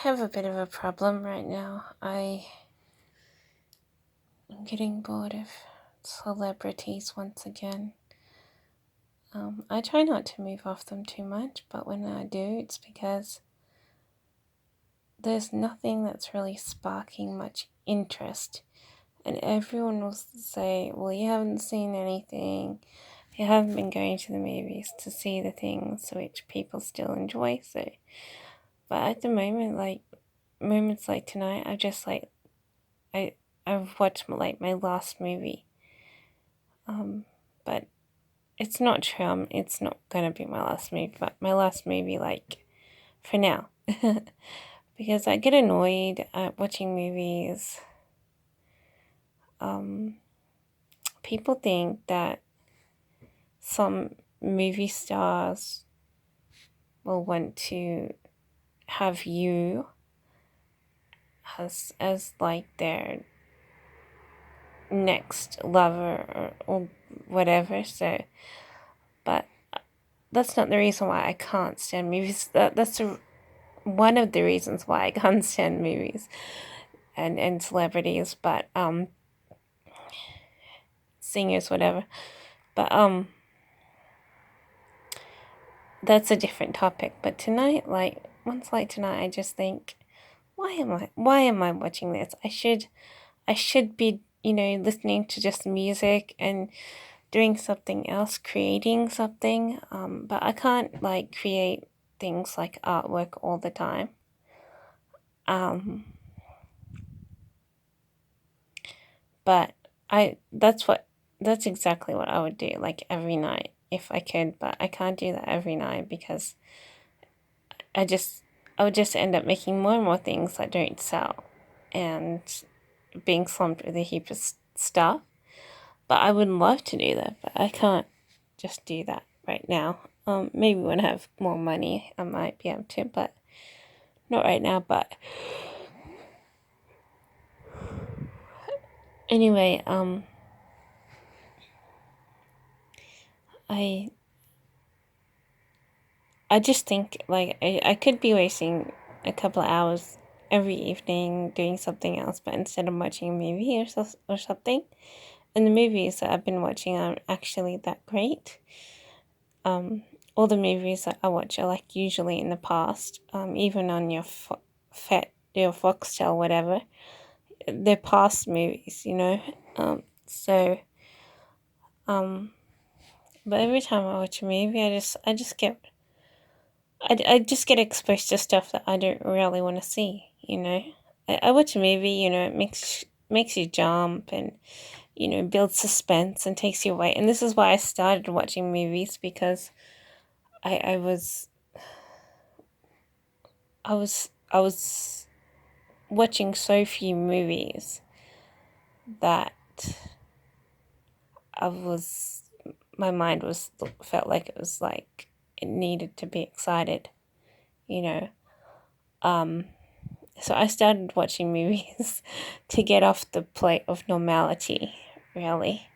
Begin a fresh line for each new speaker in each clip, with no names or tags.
have a bit of a problem right now. I'm getting bored of celebrities once again. I try not to move off them too much, but when I do, it's because there's nothing that's really sparking much interest. And everyone will say, well, you haven't seen anything. You haven't been going to the movies to see the things which people still enjoy. But at the moment, moments like tonight, I've watched my last movie. But it's not true. It's not gonna be my last movie, but my last movie, for now, because I get annoyed at watching movies. People think that some movie stars will want to have you as like their next lover or whatever. But that's not the reason why I can't stand movies. That's one of the reasons why I can't stand movies and celebrities, but singers, whatever. But that's a different topic. But tonight, once tonight, I just think, why am I watching this? I should be, listening to just music and doing something else, creating something. But I can't create things like artwork all the time. But that's exactly what I would do, every night if I could, but I can't do that every night because I would just end up making more and more things that don't sell and being slumped with a heap of stuff. But I would love to do that, but I can't just do that right now. Maybe when I have more money, I might be able to, but not right now. But anyway, I just think I could be wasting a couple of hours every evening doing something else, but instead of watching a movie or something, and the movies that I've been watching aren't actually that great. All the movies that I watch are usually in the past, even on your your Foxtel, whatever. They're past movies, but every time I watch a movie, I just get exposed to stuff that I don't really want to see, I watch a movie, it makes you jump and, builds suspense and takes you away. And this is why I started watching movies, because I was watching so few movies that my mind felt like it was it needed to be excited, you know. So I started watching movies to get off the plate of normality, really.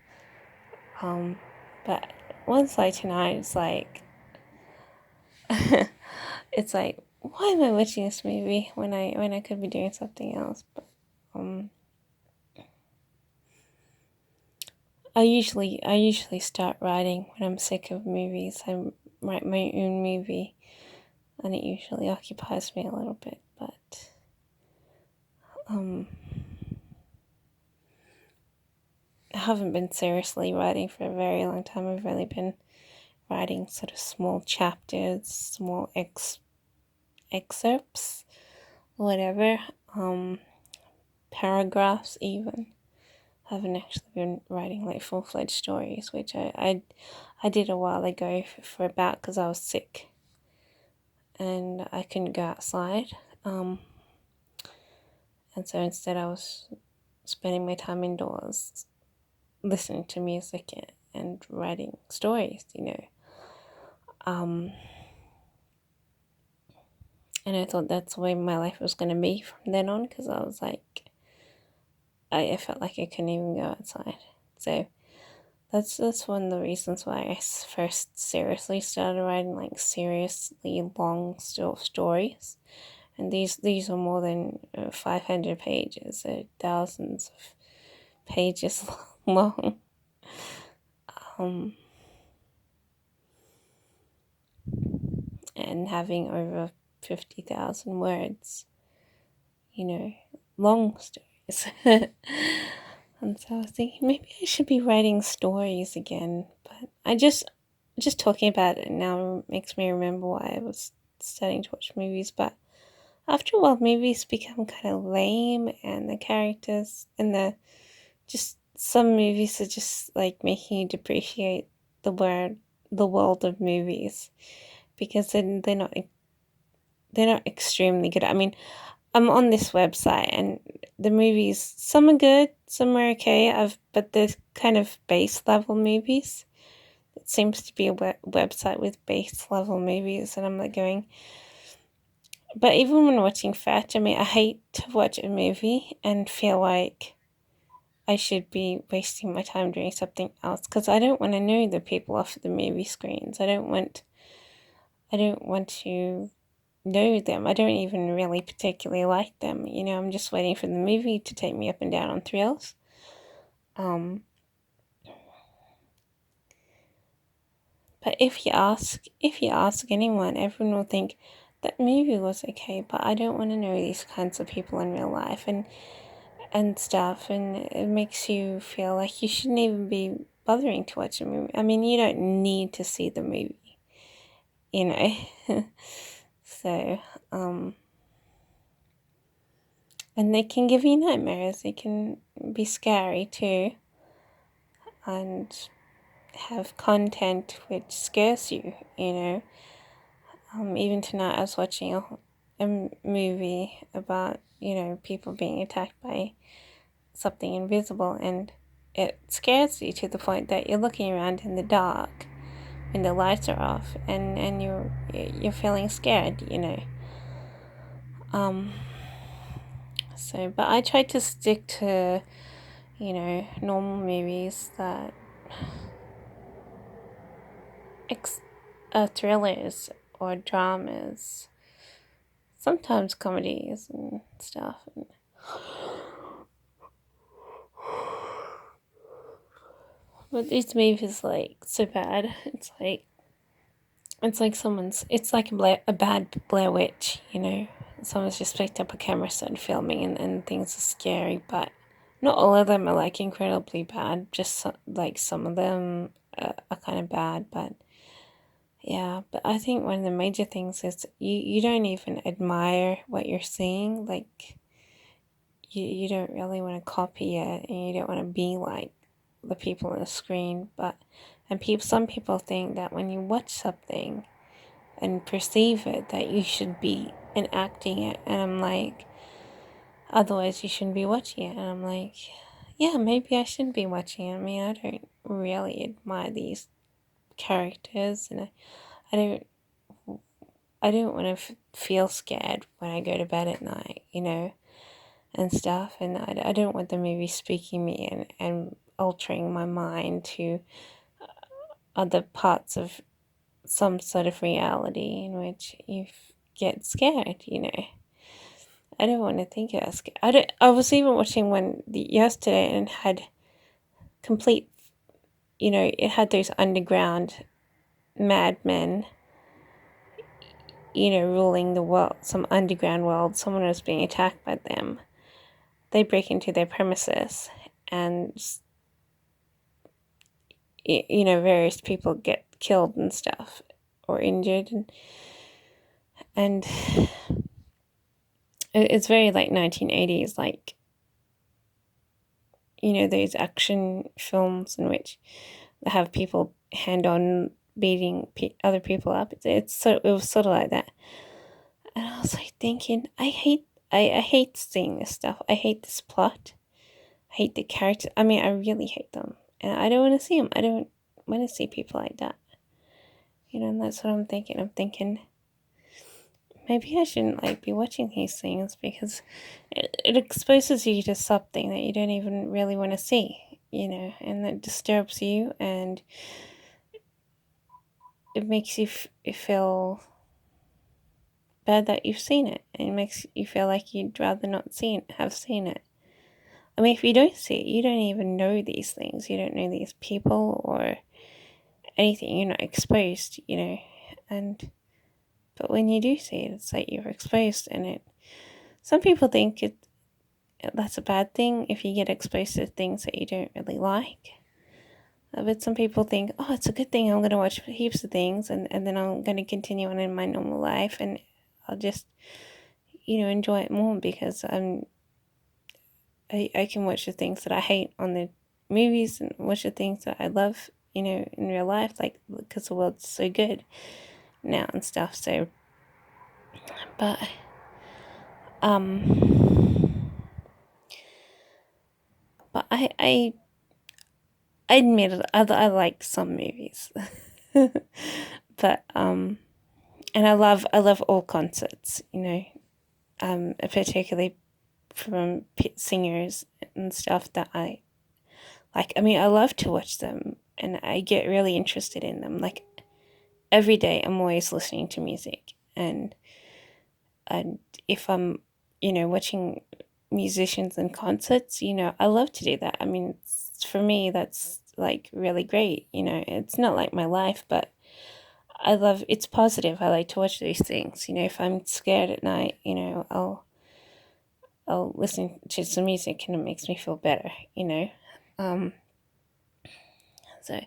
But once tonight, it's why am I watching this movie when I could be doing something else? But I usually start writing when I'm sick of movies. I write my own movie, and it usually occupies me a little bit. But I haven't been seriously writing for a very long time. I've really been writing sort of small chapters, small excerpts, whatever, paragraphs even. I haven't actually been writing full-fledged stories, which I did a while ago for about because I was sick and I couldn't go outside. And so instead I was spending my time indoors listening to music and writing stories, And I thought that's the way my life was going to be from then on, because I was I felt like I couldn't even go outside. So that's one of the reasons why I first seriously started writing seriously long stories. and these are more than 500 pages. They're thousands of pages long. And having over 50,000 words, long stories. And so I was thinking maybe I should be writing stories again, but I just talking about it now makes me remember why I was starting to watch movies. But after a while, movies become kind of lame, and the characters and some movies are just like making you depreciate the world of movies, because they're not extremely good. I mean, I'm on this website, and the movies, some are good, some are okay. But they're kind of base level movies. It seems to be a website with base level movies, and I'm like going. But even when watching Fetch, I mean, I hate to watch a movie and feel like I should be wasting my time doing something else, because I don't want to know the people off the movie screens. I don't want to know them. I don't even really particularly like them. I'm just waiting for the movie to take me up and down on thrills. But if you ask anyone, everyone will think that movie was okay, but I don't want to know these kinds of people in real life and stuff, and it makes you feel like you shouldn't even be bothering to watch a movie. I mean, you don't need to see the movie, So, and they can give you nightmares. They can be scary too, and have content which scares you, Even tonight I was watching a movie about, people being attacked by something invisible, and it scares you to the point that you're looking around in the dark when the lights are off, and you're feeling scared, So, but I try to stick to, normal movies that thrillers or dramas, sometimes comedies and stuff. But these movies like so bad. It's like it's like a bad Blair Witch, Someone's just picked up a camera, started filming, and things are scary, but not all of them are like incredibly bad. Just like some of them are kind of bad, but yeah. But I think one of the major things is you don't even admire what you're seeing. Like you don't really want to copy it, and you don't want to be like the people on the screen. Some people think that when you watch something and perceive it, that you should be enacting it, and I'm like, otherwise you shouldn't be watching it. And I'm like, yeah, maybe I shouldn't be watching it. I mean, I don't really admire these characters, and I don't want to feel scared when I go to bed at night, and stuff, and I don't want the movie speaking me and altering my mind to other parts of some sort of reality in which you get scared, I don't want to think of it. I was even watching one yesterday, and it had complete, it had those underground madmen, ruling the world, some underground world. Someone was being attacked by them. They break into their premises, and various people get killed and stuff, or injured, and it's very like 1980s, like, those action films in which they have people hand on beating other people up. It was sort of like that, and I was like thinking, I hate seeing this stuff. I hate this plot. I hate the characters. I mean, I really hate them, and I don't want to see them. I don't want to see people like that. And that's what I'm thinking. I'm thinking maybe I shouldn't be watching these things, because it exposes you to something that you don't even really want to see, and that disturbs you, and it makes you feel bad that you've seen it. It makes you feel like you'd rather not have seen it. I mean, if you don't see it, you don't even know these things. You don't know these people or anything. You're not exposed, and but when you do see it, it's like you're exposed, and it. Some people think that's a bad thing if you get exposed to things that you don't really like. But some people think, oh, it's a good thing. I'm going to watch heaps of things, and then I'm going to continue on in my normal life, and I'll just, enjoy it more because I can watch the things that I hate on the movies and watch the things that I love, in real life, like because the world's so good now and stuff. So, but but I admit it, I like some movies, but and I love all concerts, particularly from singers and stuff that I like. I mean, I love to watch them, and I get really interested in them. Like every day, I'm always listening to music, and if I'm, watching musicians and concerts, I love to do that. I mean, for me, that's like really great. It's not like my life, but it's positive. I like to watch these things. If I'm scared at night, I'll listen to some music and it makes me feel better. Um, so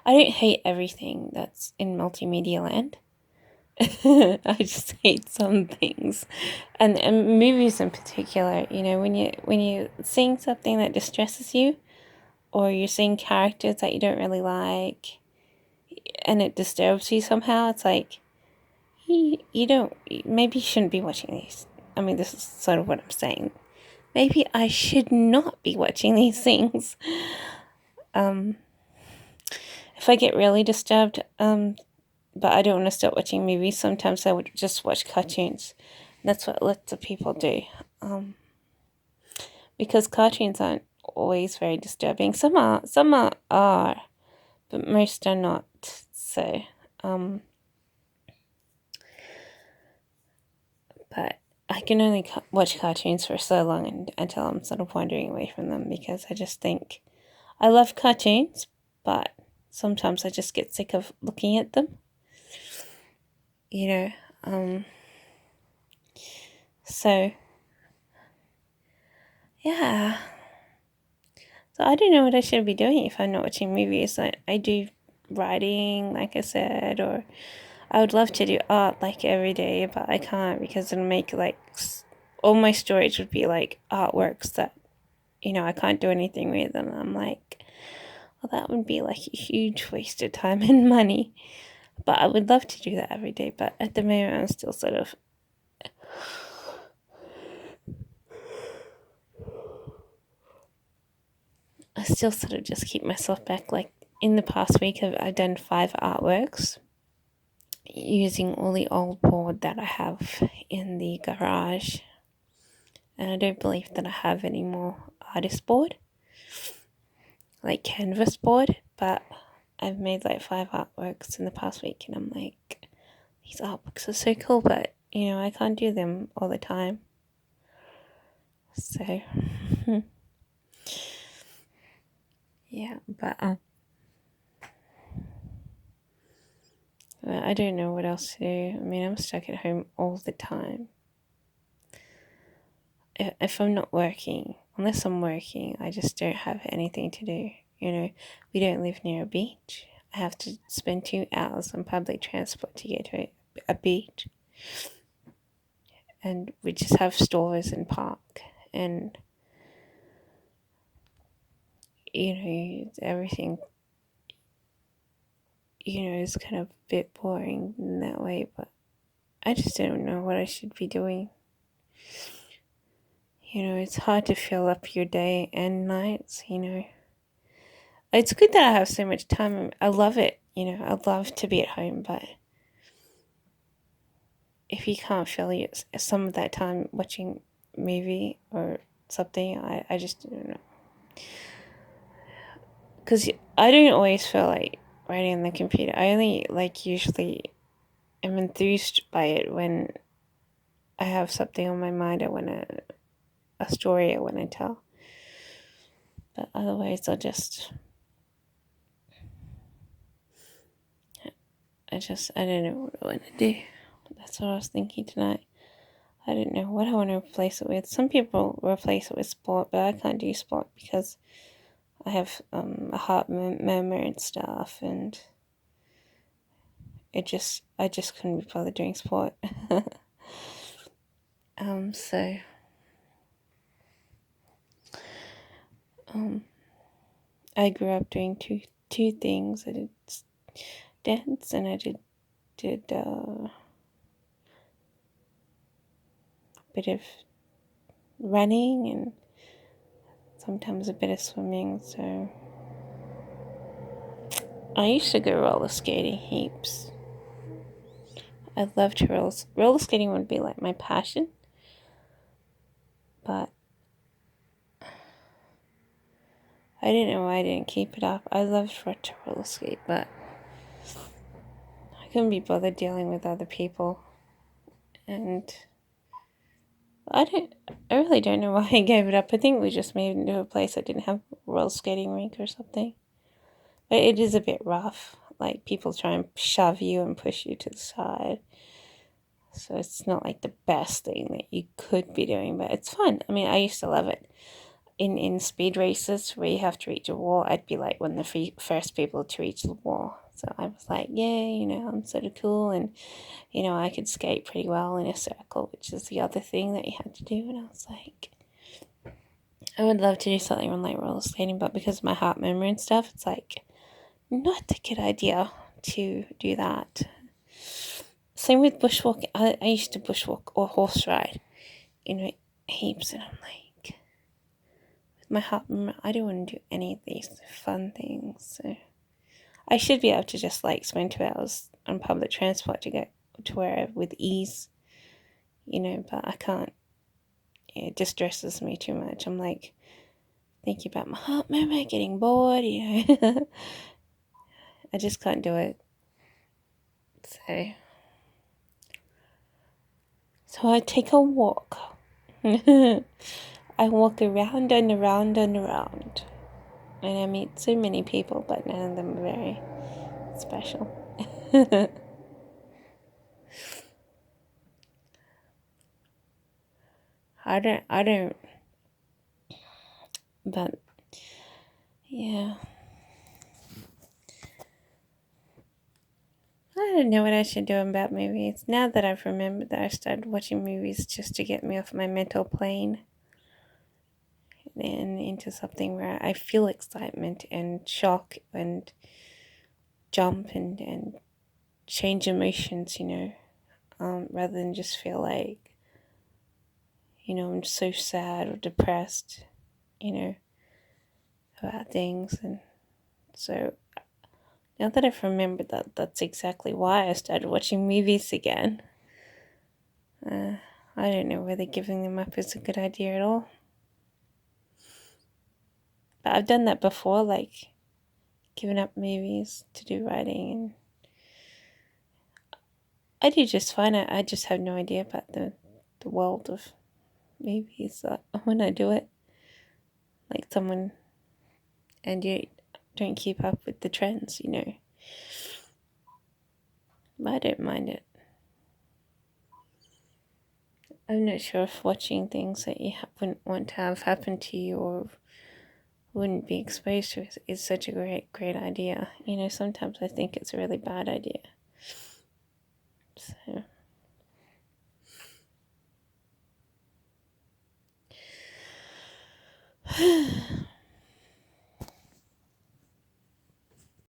I don't hate everything that's in multimedia land. I just hate some things, and movies in particular. When you seeing something that distresses you, or you're seeing characters that you don't really like, and it disturbs you somehow. It's like you don't. Maybe you shouldn't be watching these. I mean, this is sort of what I'm saying. Maybe I should not be watching these things. If I get really disturbed, but I don't want to start watching movies, sometimes I would just watch cartoons. That's what lots of people do. Because cartoons aren't always very disturbing. Some are, but most are not. So, but I can only watch cartoons for so long until I'm sort of wandering away from them because I just think I love cartoons, but sometimes I just get sick of looking at them. You know, so yeah. So I don't know what I should be doing if I'm not watching movies. I do writing, like I said, or I would love to do art like every day, but I can't because it'll make like all my storage would be like artworks that I can't do anything with, and I'm like, well, that would be like a huge waste of time and money. But I would love to do that every day. But at the moment, I'm still sort of. I still sort of just keep myself back. Like in the past week, I've done 5 artworks using all the old board that I have in the garage. And I don't believe that I have any more artist board, like canvas board, but I've made like 5 artworks in the past week, and I'm like, these artworks are so cool, but I can't do them all the time. So, yeah, but I don't know what else to do. I mean, I'm stuck at home all the time. If I'm not working, unless I'm working, I just don't have anything to do. We don't live near a beach. I have to spend 2 hours on public transport to get to a beach. And we just have stores and park. And, everything, is kind of a bit boring in that way. But I just don't know what I should be doing. It's hard to fill up your day and nights, It's good that I have so much time. I love it, I love to be at home, but if you can't fill some of that time watching a movie or something, I just don't know. Because I don't always feel like writing on the computer. I only usually am enthused by it when I have something on my mind, a story I want to tell. But otherwise, I don't know what I want to do. That's what I was thinking tonight. I don't know what I want to replace it with. Some people replace it with sport, but I can't do sport because I have a heart murmur and stuff, and I just couldn't be bothered doing sport. So I grew up doing two things. I did dance and I did a bit of running and sometimes a bit of swimming. So I used to go roller skating heaps. I'd love to roller skating would be like my passion, but I didn't know why I didn't keep it up. I loved to roller skate, but I couldn't be bothered dealing with other people, and I really don't know why I gave it up. I think we just moved into a place that didn't have a roller skating rink or something. But it is a bit rough. Like, people try and shove you and push you to the side. So it's not like the best thing that you could be doing, but it's fun. I mean, I used to love it. In speed races where you have to reach a wall, I'd be like one of the first people to reach the wall. So I was like, yay, I'm sort of cool. And, I could skate pretty well in a circle, which is the other thing that you had to do. And I was like, I would love to do something on like roller skating, but because of my heart murmur and stuff, it's like not a good idea to do that. Same with bushwalking. I used to bushwalk or horse ride, heaps, and I'm like, with my heart murmur, I don't want to do any of these fun things. So I should be able to just like spend 2 hours on public transport to get to wherever with ease, but I can't. It just stresses me too much. I'm like thinking about my heart murmur, getting bored, I just can't do it. So I take a walk. I walk around and around and around. And I meet so many people, but none of them are very special. I don't, but yeah. I don't know what I should do about movies. Now that I've remembered that I started watching movies just to get me off my mental plane and into something where I feel excitement and shock and jump and change emotions, rather than just feel like, I'm so sad or depressed, about things. And so now that I've remembered that, that's exactly why I started watching movies again. I don't know whether giving them up is a good idea at all. But I've done that before, like giving up movies to do writing, and I do just fine. I just have no idea about the world of movies when I do it. Like someone, and you don't keep up with the trends, But I don't mind it. I'm not sure if watching things that you wouldn't want to have happen to you or wouldn't be exposed to is such a great idea. Sometimes I think it's a really bad idea. So